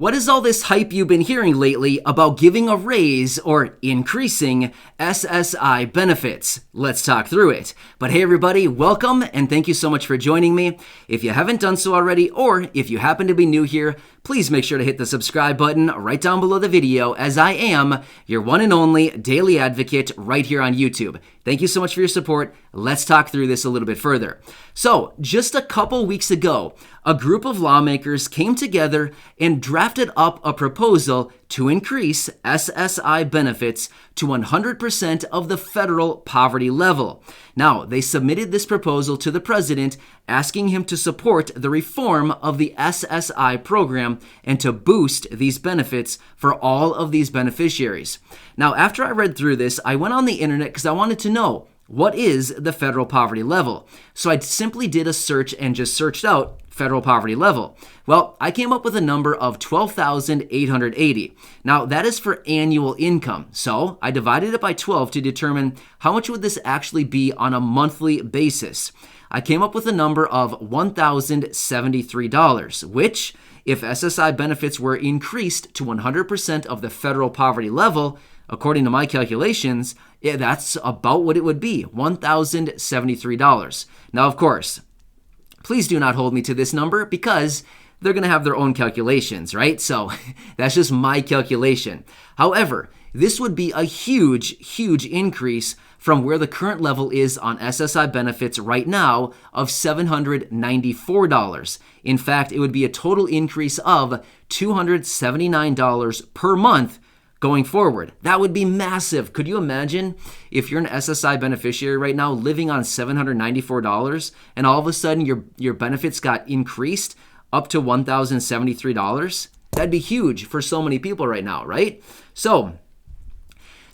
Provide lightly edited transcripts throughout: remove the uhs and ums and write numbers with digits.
What is all this hype you've been hearing lately about giving a raise or increasing SSI benefits? Let's talk through it. But hey everybody, welcome and thank you so much for joining me. If you haven't done so already, or if you happen to be new here, please make sure to hit the subscribe button right down below the video, as I am your one and only daily advocate right here on YouTube. Thank you so much for your support. Let's talk through this a little bit further. So, just a couple weeks ago, a group of lawmakers came together and drafted up a proposal to increase SSI benefits to 100% of the federal poverty level. Now, they submitted this proposal to the president, asking him to support the reform of the SSI program and to boost these benefits for all of these beneficiaries. Now, after I read through this, I went on the internet because I wanted to know, what is the federal poverty level? So I simply did a search and just searched out federal poverty level. Well, I came up with a number of 12,880. Now, that is for annual income. So I divided it by 12 to determine how much would this actually be on a monthly basis. I came up with a number of $1,073, which, if SSI benefits were increased to 100% of the federal poverty level, according to my calculations, that's about what it would be, $1,073. Now, of course, please do not hold me to this number because they're going to have their own calculations, right? So that's just my calculation. However, this would be a huge increase from where the current level is on SSI benefits right now of $794. In fact, it would be a total increase of $279 per month going forward. That would be massive. Could you imagine if you're an SSI beneficiary right now living on $794 and all of a sudden your benefits got increased up to $1,073? That'd be huge for so many people right now, right? So,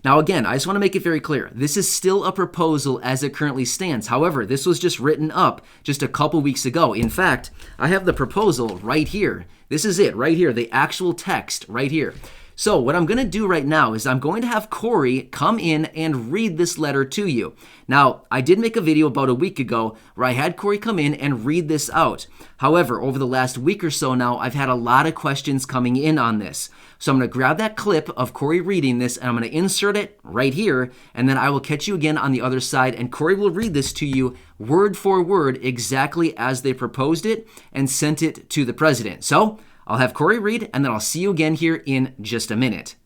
now again, I just want to make it very clear. This is still a proposal as it currently stands. However, this was just written up just a couple weeks ago. In fact, I have the proposal right here. This is it right here, the actual text right here. So what I'm going to do right now is I'm going to have Corey come in and read this letter to you. Now, I did make a video about a week ago where I had Corey come in and read this out. However, over the last week or so now, I've had a lot of questions coming in on this. So I'm going to grab that clip of Corey reading this and I'm going to insert it right here, and then I will catch you again on the other side and Corey will read this to you word for word exactly as they proposed it and sent it to the president. So I'll have Corey read, and then I'll see you again here in just a minute.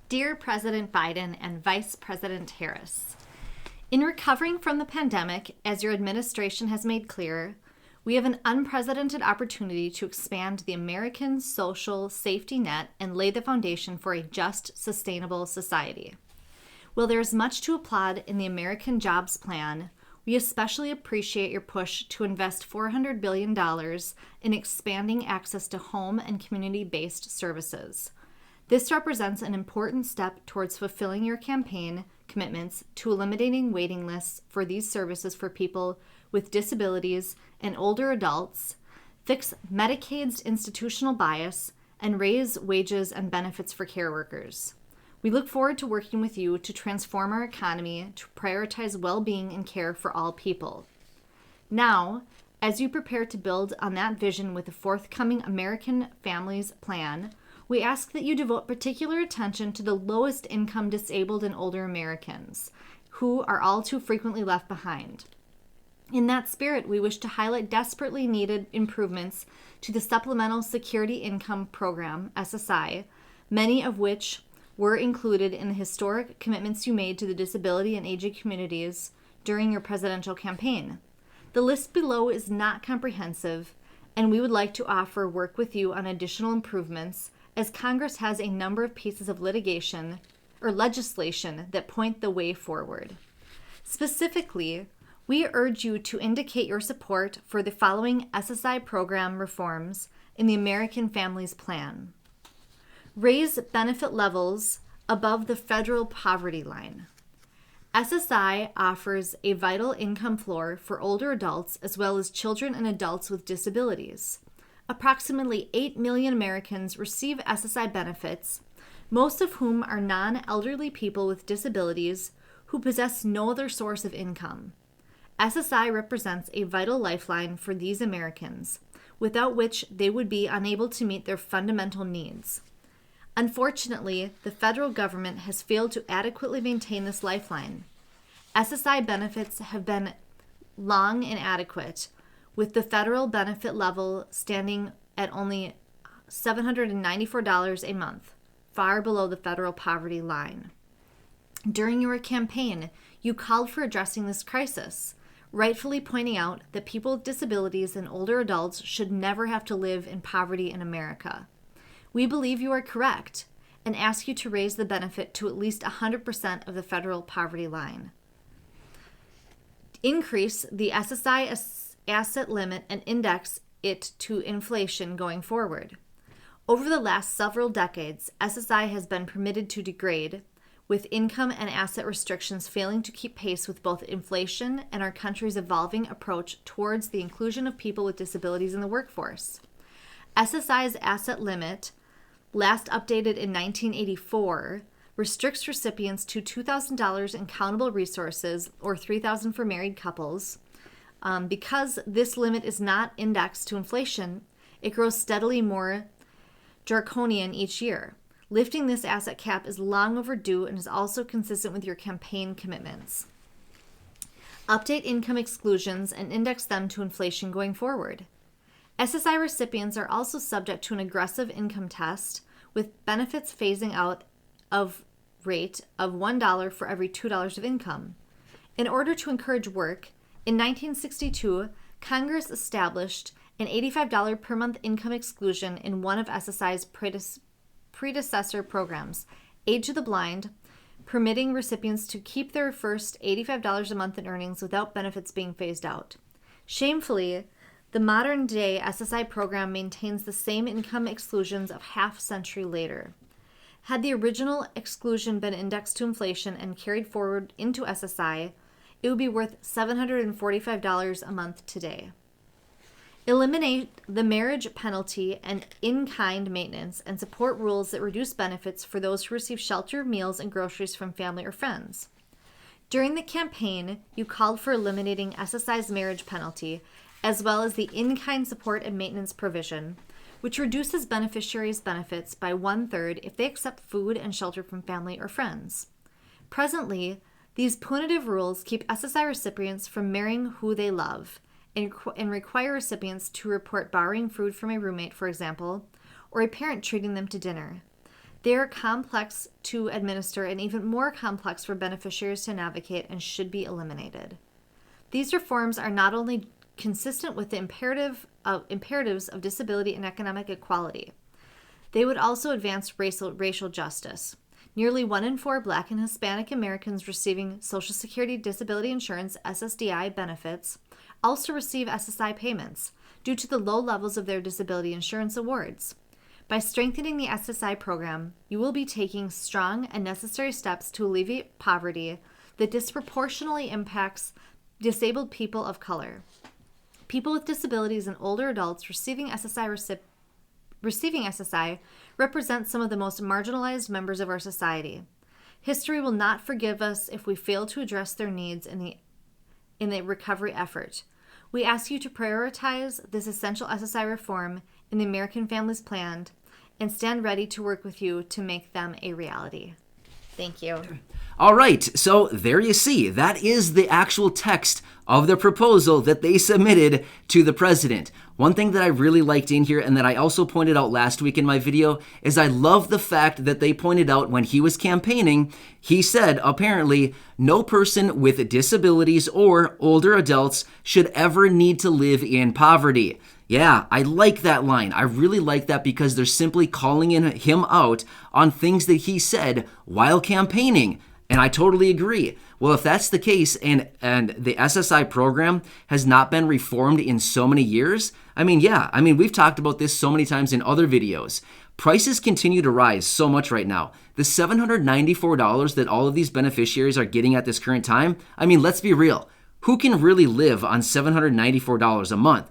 Dear President Biden and Vice President Harris, in recovering from the pandemic, as your administration has made clear, we have an unprecedented opportunity to expand the American social safety net and lay the foundation for a just, sustainable society. While there is much to applaud in the American Jobs Plan, we especially appreciate your push to invest $400 billion in expanding access to home and community-based services. This represents an important step towards fulfilling your campaign commitments to eliminating waiting lists for these services for people with disabilities and older adults, fix Medicaid's institutional bias, and raise wages and benefits for care workers. We look forward to working with you to transform our economy to prioritize well-being and care for all people. Now, as you prepare to build on that vision with the forthcoming American Families Plan, we ask that you devote particular attention to the lowest income disabled and older Americans, who are all too frequently left behind. In that spirit, we wish to highlight desperately needed improvements to the Supplemental Security Income Program, SSI, many of which were included in the historic commitments you made to the disability and aging communities during your presidential campaign. The list below is not comprehensive, and we would like to offer work with you on additional improvements, as Congress has a number of pieces of legislation that point the way forward. Specifically, we urge you to indicate your support for the following SSI program reforms in the American Families Plan. Raise benefit levels above the federal poverty line. SSI offers a vital income floor for older adults as well as children and adults with disabilities. Approximately 8 million Americans receive SSI benefits, most of whom are non-elderly people with disabilities who possess no other source of income. SSI represents a vital lifeline for these Americans, without which they would be unable to meet their fundamental needs. Unfortunately, the federal government has failed to adequately maintain this lifeline. SSI benefits have been long inadequate, with the federal benefit level standing at only $794 a month, far below the federal poverty line. During your campaign, you called for addressing this crisis, rightfully pointing out that people with disabilities and older adults should never have to live in poverty in America. We believe you are correct and ask you to raise the benefit to at least 100% of the federal poverty line. Increase the SSI asset limit and index it to inflation going forward. Over the last several decades, SSI has been permitted to degrade, with income and asset restrictions failing to keep pace with both inflation and our country's evolving approach towards the inclusion of people with disabilities in the workforce. SSI's asset limit, last updated in 1984, restricts recipients to $2,000 in countable resources, or $3,000 for married couples. Because this limit is not indexed to inflation, it grows steadily more draconian each year. Lifting this asset cap is long overdue and is also consistent with your campaign commitments. Update income exclusions and index them to inflation going forward. SSI recipients are also subject to an aggressive income test, with benefits phasing out of rate of $1 for every $2 of income. In order to encourage work, in 1962, Congress established an $85 per month income exclusion in one of SSI's predecessor programs, Aid to the Blind, permitting recipients to keep their first $85 a month in earnings without benefits being phased out. Shamefully, the modern-day SSI program maintains the same income exclusions of half-century later. Had the original exclusion been indexed to inflation and carried forward into SSI, it would be worth $745 a month today. Eliminate the marriage penalty and in-kind maintenance and support rules that reduce benefits for those who receive shelter, meals, and groceries from family or friends. During the campaign, you called for eliminating SSI's marriage penalty, as well as the in-kind support and maintenance provision, which reduces beneficiaries' benefits by 1/3 if they accept food and shelter from family or friends. Presently, these punitive rules keep SSI recipients from marrying who they love and require recipients to report borrowing food from a roommate, for example, or a parent treating them to dinner. They are complex to administer and even more complex for beneficiaries to navigate and should be eliminated. These reforms are not only consistent with the imperatives of disability and economic equality, they would also advance racial justice. Nearly 1 in 4 Black and Hispanic Americans receiving Social Security Disability Insurance (SSDI) benefits also receive SSI payments due to the low levels of their disability insurance awards. By strengthening the SSI program, you will be taking strong and necessary steps to alleviate poverty that disproportionately impacts disabled people of color. People with disabilities and older adults receiving SSI represent some of the most marginalized members of our society. History will not forgive us if we fail to address their needs in the recovery effort. We ask you to prioritize this essential SSI reform in the American Families Plan and stand ready to work with you to make them a reality. Thank you. All right, so there you see, that is the actual text of the proposal that they submitted to the president. One thing that I really liked in here and that I also pointed out last week in my video is I love the fact that they pointed out when he was campaigning, he said apparently no person with disabilities or older adults should ever need to live in poverty. Yeah, I like that line. I really like that because they're simply calling him out on things that he said while campaigning. And I totally agree. Well, if that's the case and the SSI program has not been reformed in so many years, we've talked about this so many times in other videos. Prices continue to rise so much right now. The $794 that all of these beneficiaries are getting at this current time, let's be real. Who can really live on $794 a month?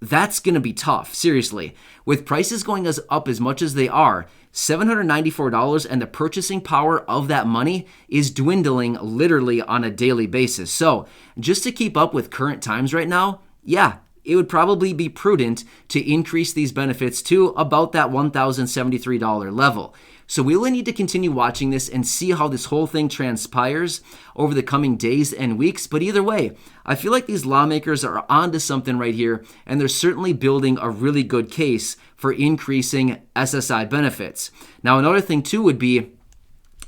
That's going to be tough, seriously. With prices going up as much as they are, $794 and the purchasing power of that money is dwindling literally on a daily basis. So just to keep up with current times right now, yeah, it would probably be prudent to increase these benefits to about that $1,073 level. So we will need to continue watching this and see how this whole thing transpires over the coming days and weeks. But either way, I feel like these lawmakers are onto something right here, and they're certainly building a really good case for increasing SSI benefits. Now, another thing too would be,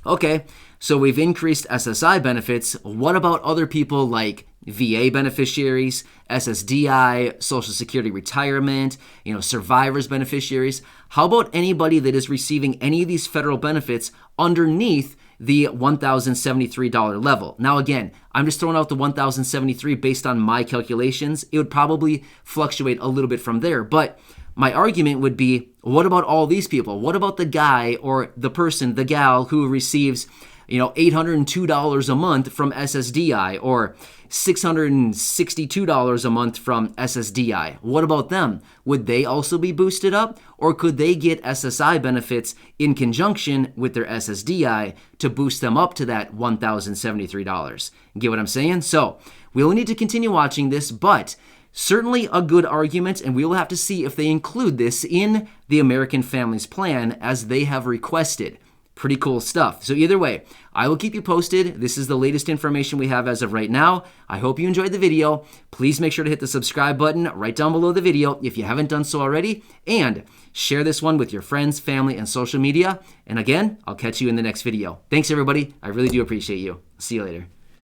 okay, so we've increased SSI benefits. What about other people like VA beneficiaries, SSDI, Social Security retirement, survivors beneficiaries? How about anybody that is receiving any of these federal benefits underneath the $1,073 level? Now, again, I'm just throwing out the $1,073 based on my calculations. It would probably fluctuate a little bit from there, but my argument would be, what about all these people? What about the guy or the person, the gal who receives $802 a month from SSDI or $662 a month from SSDI? What about them? Would they also be boosted up, or could they get SSI benefits in conjunction with their SSDI to boost them up to that $1,073? Get what I'm saying? So we'll need to continue watching this, but certainly a good argument, and we will have to see if they include this in the American Families Plan as they have requested. Pretty cool stuff. So either way, I will keep you posted. This is the latest information we have as of right now. I hope you enjoyed the video. Please make sure to hit the subscribe button right down below the video if you haven't done so already, and share this one with your friends, family, and social media. And again, I'll catch you in the next video. Thanks, everybody. I really do appreciate you. See you later.